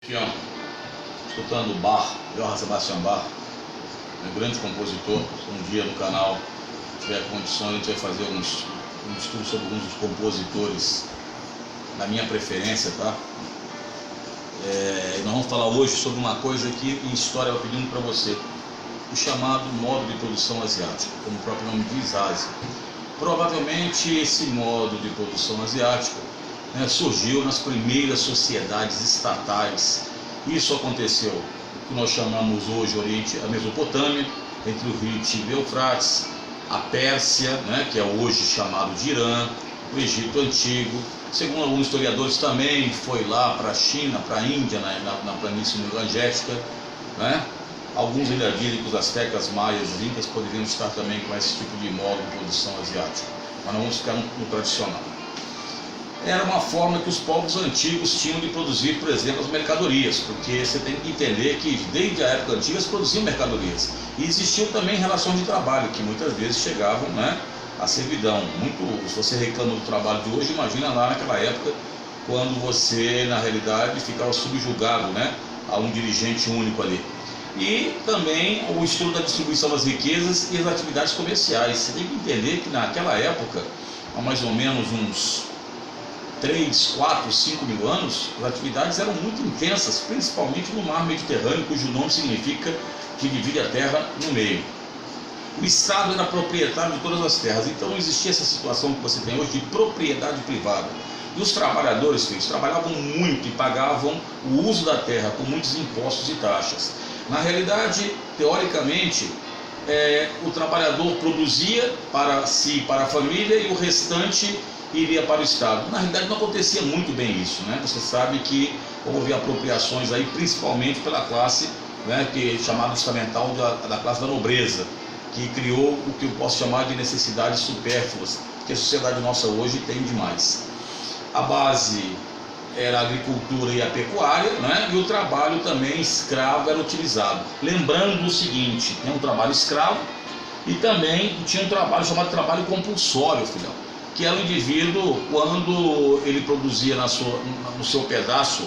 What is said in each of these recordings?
Aqui, ó, escutando Bach, Johann Sebastian Bach, um grande compositor. Um dia no canal, se tiver condições, a gente vai fazer um estudo sobre alguns dos compositores da minha preferência, tá? Nós vamos falar hoje sobre uma coisa que em história eu pedindo para você, o chamado modo de produção asiático, como o próprio nome diz, Ásia. Provavelmente esse modo de produção asiático surgiu nas primeiras sociedades estatais. Isso aconteceu no que nós chamamos hoje Oriente, a Mesopotâmia, entre o rio Tigre e Eufrates, a Pérsia, que é hoje chamado de Irã, o Egito Antigo. Segundo alguns historiadores também foi lá para a China, para a Índia, na planície neogangética, Alguns ainda dizem que os astecas, maias e incas poderiam estar também com esse tipo de modo de produção asiático, mas não vamos ficar no tradicional. Era uma forma que os povos antigos tinham de produzir, por exemplo, as mercadorias, porque você tem que entender que desde a época antiga se produziam mercadorias, e existiam também relações de trabalho, que muitas vezes chegavam à servidão. Se você reclama do trabalho de hoje, imagina lá naquela época, quando você, na realidade, ficava subjugado a um dirigente único ali. E também o estudo da distribuição das riquezas e as atividades comerciais. Você tem que entender que naquela época, há mais ou menos uns 3, 4, 5 mil anos, as atividades eram muito intensas, principalmente no mar Mediterrâneo, cujo nome significa que divide a terra no meio. O Estado era proprietário de todas as terras, então não existia essa situação que você tem hoje de propriedade privada. E os trabalhadores, filhos, trabalhavam muito e pagavam o uso da terra com muitos impostos e taxas. Na realidade, teoricamente, o trabalhador produzia para si, para a família, e o restante iria para o Estado. Na realidade não acontecia muito bem isso, Você sabe que houve apropriações aí, principalmente pela classe, que é chamada estamental da classe da nobreza, que criou o que eu posso chamar de necessidades supérfluas, que a sociedade nossa hoje tem demais. A base era a agricultura e a pecuária, e o trabalho também escravo era utilizado. Lembrando o seguinte, tem um trabalho escravo e também tinha um trabalho chamado trabalho compulsório, filhão, que era o indivíduo, quando ele produzia no seu pedaço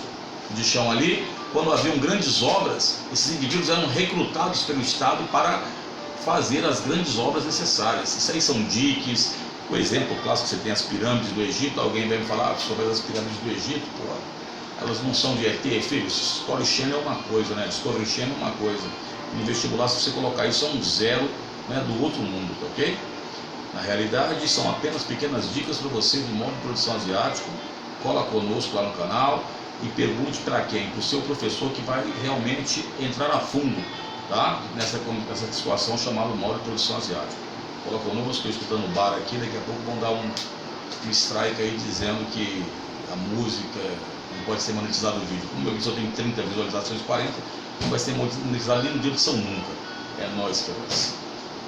de chão ali, quando haviam grandes obras, esses indivíduos eram recrutados pelo Estado para fazer as grandes obras necessárias. Isso aí são diques. O exemplo clássico, você tem as pirâmides do Egito. Alguém vai me falar sobre as pirâmides do Egito, elas não são de ET, filho. Discovery Channel é uma coisa, Discovery Channel é uma coisa. No vestibular, se você colocar isso, é um zero do outro mundo, tá ok? Na realidade, são apenas pequenas dicas para você do modo de produção asiático. Cola conosco lá no canal e pergunte para quem? Para o seu professor, que vai realmente entrar a fundo, nessa situação chamada modo de produção asiática. Cola conosco, estou escutando o bar aqui, daqui a pouco vão dar um strike aí dizendo que a música não pode ser monetizado no vídeo. Como meu vídeo só tem 30 visualizações, 40, não vai ser monetizado nem no dia de São nunca. É nóis, que é nóis.